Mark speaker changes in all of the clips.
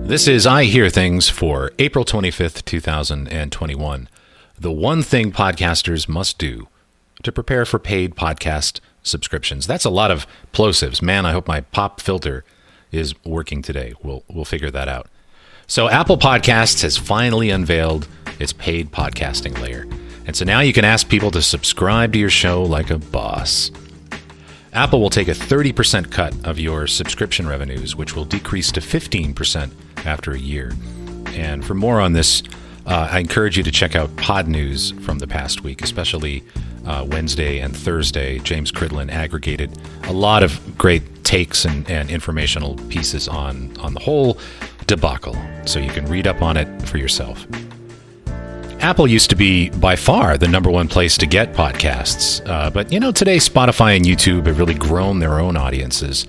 Speaker 1: This is I Hear Things for April 25th, 2021. The one thing podcasters must do to prepare for paid podcast subscriptions. That's a lot of plosives. Man, I hope my pop filter is working today. We'll figure that out. So Apple Podcasts has finally unveiled its paid podcasting layer. And so now you can ask people to subscribe to your show like a boss. Apple will take a 30% cut of your subscription revenues, which will decrease to 15% after a year. And for more on this, I encourage you to check out Pod News from the past week, especially Wednesday and Thursday. James Cridlin aggregated a lot of great takes and informational pieces on the whole debacle, so you can read up on it for yourself. Apple used to be by far the number one place to get podcasts, but today Spotify and YouTube have really grown their own audiences,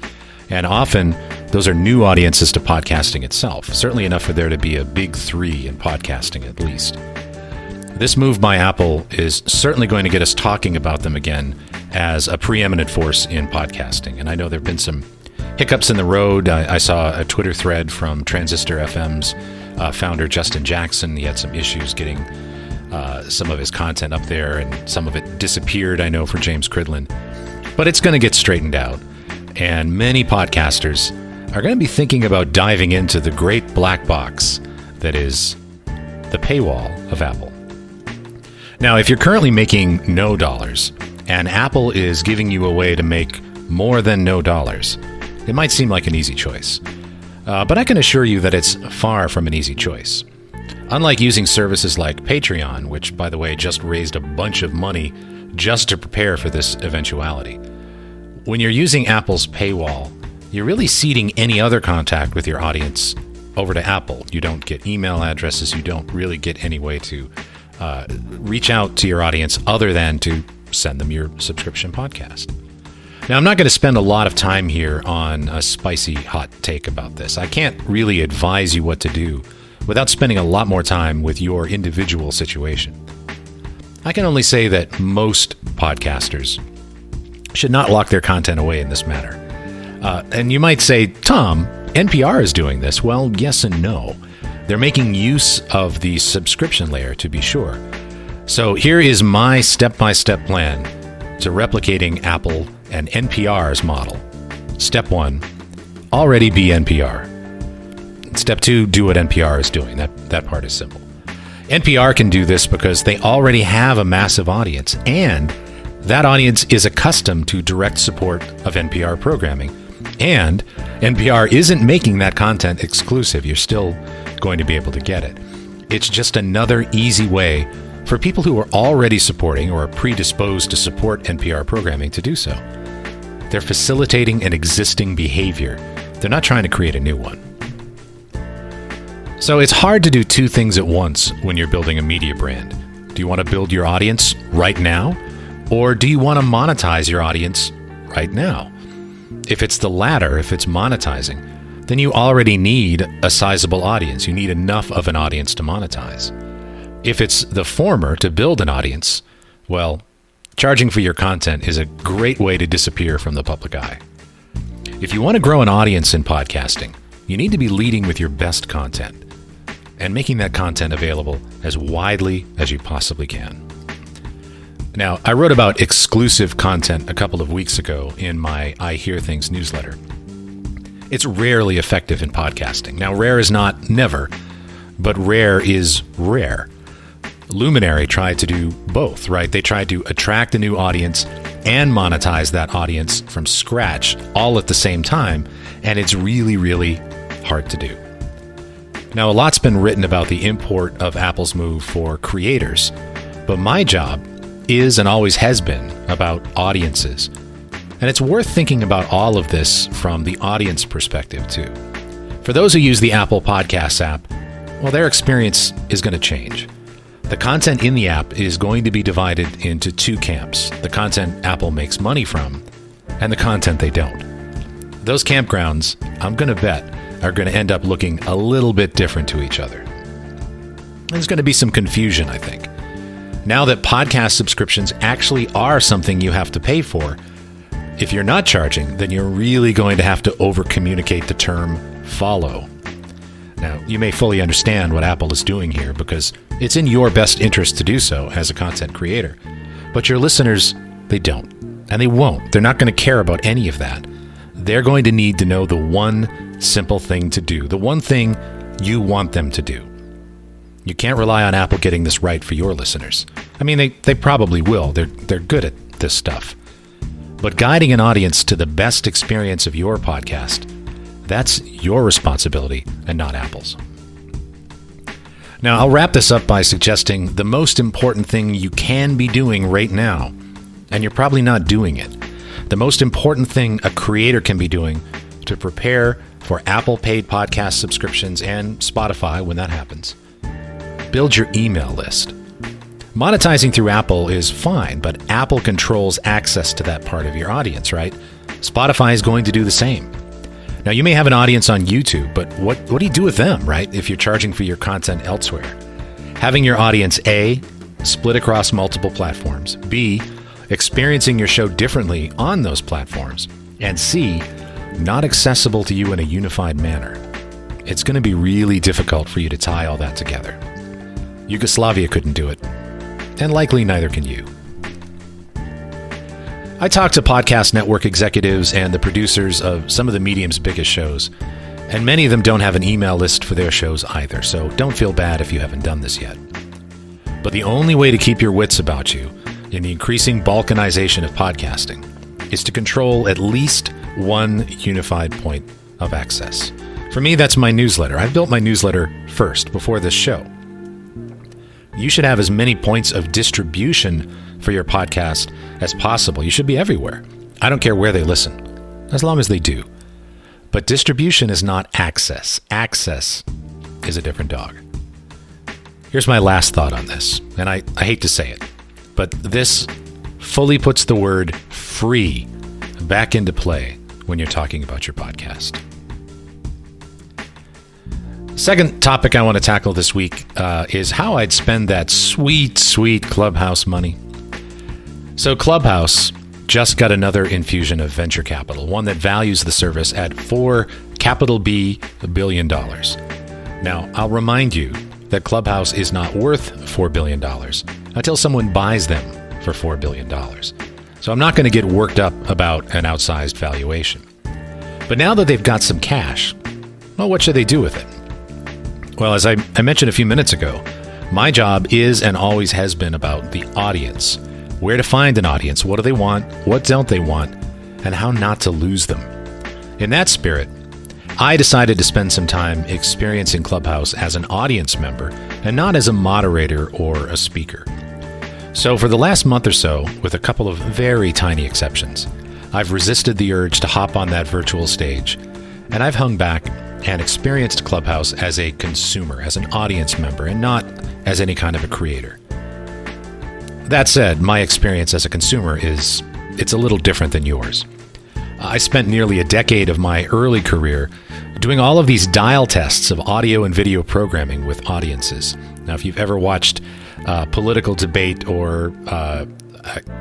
Speaker 1: and often those are new audiences to podcasting itself, certainly enough for there to be a big three in podcasting at least. This move by Apple is certainly going to get us talking about them again as a preeminent force in podcasting, and I know there have been some hiccups in the road. I saw a Twitter thread from Transistor FM's founder Justin Jackson. He had some issues getting some of his content up there, and some of it disappeared, I know, for James Cridlin. But it's going to get straightened out, and many podcasters are going to be thinking about diving into the great black box that is the paywall of Apple. Now, if you're currently making no dollars, and Apple is giving you a way to make more than no dollars, it might seem like an easy choice. But I can assure you that it's far from an easy choice. Unlike using services like Patreon, which, by the way, just raised a bunch of money just to prepare for this eventuality, when you're using Apple's paywall, you're really ceding any other contact with your audience over to Apple. You don't get email addresses. You don't really get any way to reach out to your audience other than to send them your subscription podcast. Now, I'm not going to spend a lot of time here on a spicy hot take about this. I can't really advise you what to do without spending a lot more time with your individual situation. I can only say that most podcasters should not lock their content away in this manner. And you might say, Tom, NPR is doing this. Well, yes and no. They're making use of the subscription layer, to be sure. So here is my step-by-step plan to replicating Apple and NPR's model. Step 1, already be NPR. Step 2, do what NPR is doing. That part is simple. NPR can do this because they already have a massive audience, and that audience is accustomed to direct support of NPR programming. And NPR isn't making that content exclusive. You're still going to be able to get it. It's just another easy way for people who are already supporting or are predisposed to support NPR programming to do so. They're facilitating an existing behavior. They're not trying to create a new one. So it's hard to do two things at once when you're building a media brand. Do you want to build your audience right now? Or do you want to monetize your audience right now? If it's the latter, if it's monetizing, then you already need a sizable audience. You need enough of an audience to monetize. If it's the former, to build an audience, well, charging for your content is a great way to disappear from the public eye. If you want to grow an audience in podcasting, you need to be leading with your best content and making that content available as widely as you possibly can. Now, I wrote about exclusive content a couple of weeks ago in my I Hear Things newsletter. It's rarely effective in podcasting. Now, rare is not never, but rare is rare. Luminary tried to do both, right? They tried to attract a new audience and monetize that audience from scratch all at the same time, and it's really, really hard to do. Now, a lot's been written about the import of Apple's move for creators, but my job is and always has been about audiences. And it's worth thinking about all of this from the audience perspective, too. For those who use the Apple Podcasts app, well, their experience is going to change. The content in the app is going to be divided into two camps: the content Apple makes money from and the content they don't. Those campgrounds, I'm going to bet, are going to end up looking a little bit different to each other. There's going to be some confusion, I think. Now that podcast subscriptions actually are something you have to pay for, if you're not charging, then you're really going to have to over-communicate the term follow. Now, Now, you may fully understand what Apple is doing here because it's in your best interest to do so as a content creator. But your listeners, they don't. And they won't. They're not going to care about any of that. They're going to need to know the one simple thing to do, the one thing you want them to do. You can't rely on Apple getting this right for your listeners. I mean, they probably will. They're good at this stuff. But guiding an audience to the best experience of your podcast, that's your responsibility and not Apple's. Now, I'll wrap this up by suggesting the most important thing you can be doing right now, and you're probably not doing it. The most important thing a creator can be doing to prepare for Apple paid podcast subscriptions and Spotify when that happens. Build your email list. Monetizing through Apple is fine, but Apple controls access to that part of your audience, right? Spotify is going to do the same. Now, you may have an audience on YouTube, but what do you do with them, right, if you're charging for your content elsewhere? Having your audience A, split across multiple platforms, B, experiencing your show differently on those platforms, and C, not accessible to you in a unified manner. It's going to be really difficult for you to tie all that together. Yugoslavia couldn't do it, and likely neither can you. I talked to podcast network executives and the producers of some of the medium's biggest shows, and many of them don't have an email list for their shows either, so don't feel bad if you haven't done this yet. But the only way to keep your wits about you in the increasing balkanization of podcasting is to control at least one unified point of access. For me, that's my newsletter. I've built my newsletter first, before this show. You should have as many points of distribution for your podcast as possible. You should be everywhere. I don't care where they listen, as long as they do. But distribution is not access. Access is a different dog. Here's my last thought on this, and I hate to say it, but this fully puts the word free back into play when you're talking about your podcast. Second topic I want to tackle this week is how I'd spend that sweet, sweet Clubhouse money. So Clubhouse just got another infusion of venture capital, one that values the service at $4 billion. Now, I'll remind you that Clubhouse is not worth $4 billion until someone buys them for $4 billion. So I'm not going to get worked up about an outsized valuation. But now that they've got some cash, well, what should they do with it? Well, as I mentioned a few minutes ago, my job is and always has been about the audience. Where to find an audience, what do they want, what don't they want, and how not to lose them. In that spirit, I decided to spend some time experiencing Clubhouse as an audience member and not as a moderator or a speaker. So for the last month or so, with a couple of very tiny exceptions, I've resisted the urge to hop on that virtual stage, and I've hung back and experienced Clubhouse as a consumer, as an audience member, and not as any kind of a creator. That said, my experience as a consumer it's a little different than yours. I spent nearly a decade of my early career doing all of these dial tests of audio and video programming with audiences. Now, if you've ever watched political debate or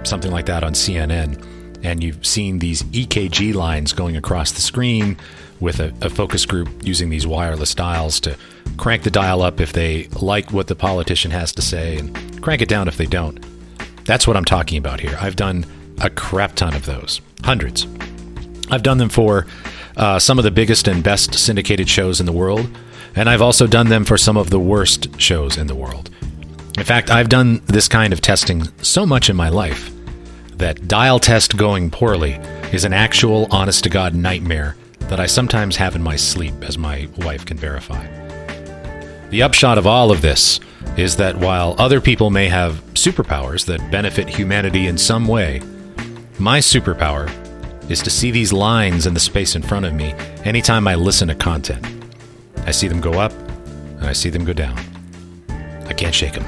Speaker 1: something like that on CNN, and you've seen these EKG lines going across the screen with a focus group using these wireless dials to crank the dial up if they like what the politician has to say and crank it down if they don't. That's what I'm talking about here. I've done a crap ton of those, hundreds. I've done them for some of the biggest and best syndicated shows in the world, and I've also done them for some of the worst shows in the world. In fact, I've done this kind of testing so much in my life that dial test going poorly is an actual honest-to-God nightmare that I sometimes have in my sleep, as my wife can verify. The upshot of all of this is that while other people may have superpowers that benefit humanity in some way, my superpower is to see these lines in the space in front of me anytime I listen to content. I see them go up, and I see them go down. I can't shake them.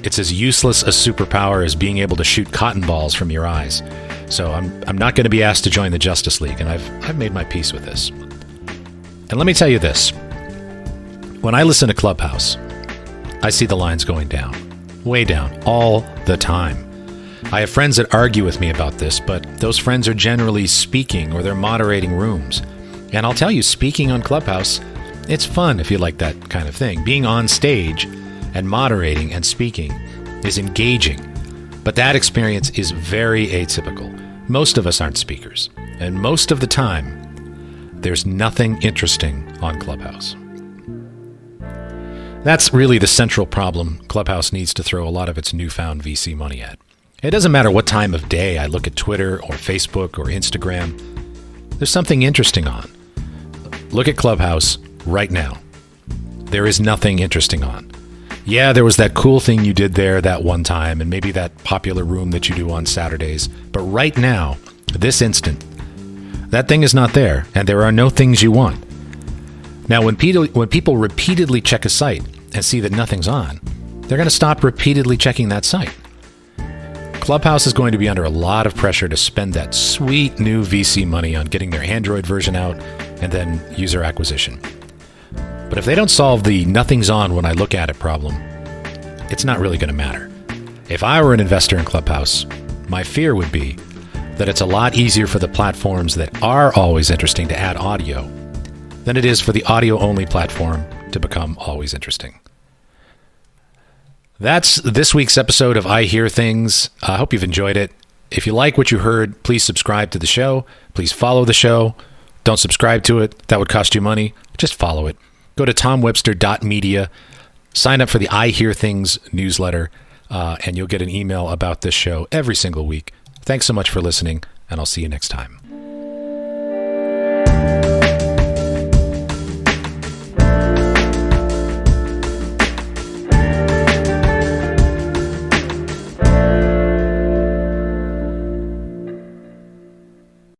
Speaker 1: It's as useless a superpower as being able to shoot cotton balls from your eyes. So I'm not going to be asked to join the Justice League, and I've made my peace with this. And let me tell you this. When I listen to Clubhouse, I see the lines going down, way down, all the time. I have friends that argue with me about this, but those friends are generally speaking or they're moderating rooms. And I'll tell you, speaking on Clubhouse It's fun if you like that kind of thing. Being on stage and moderating and speaking is engaging, but that experience is very atypical. Most of us aren't speakers, and most of the time, there's nothing interesting on Clubhouse. That's really the central problem Clubhouse needs to throw a lot of its newfound VC money at. It doesn't matter what time of day I look at Twitter or Facebook or Instagram, there's something interesting on. Look at Clubhouse right now. There is nothing interesting on. Yeah, there was that cool thing you did there that one time, and maybe that popular room that you do on Saturdays. But right now, this instant, that thing is not there, and there are no things you want. Now, when people repeatedly check a site and see that nothing's on, they're going to stop repeatedly checking that site. Clubhouse is going to be under a lot of pressure to spend that sweet new VC money on getting their Android version out and then user acquisition. But if they don't solve the nothing's on when I look at it problem, it's not really going to matter. If I were an investor in Clubhouse, my fear would be that it's a lot easier for the platforms that are always interesting to add audio than it is for the audio-only platform to become always interesting. That's this week's episode of I Hear Things. I hope you've enjoyed it. If you like what you heard, please subscribe to the show. Please follow the show. Don't subscribe to it. That would cost you money. Just follow it. Go to tomwebster.media. Sign up for the I Hear Things newsletter, and you'll get an email about this show every single week. Thanks so much for listening, and I'll see you next time.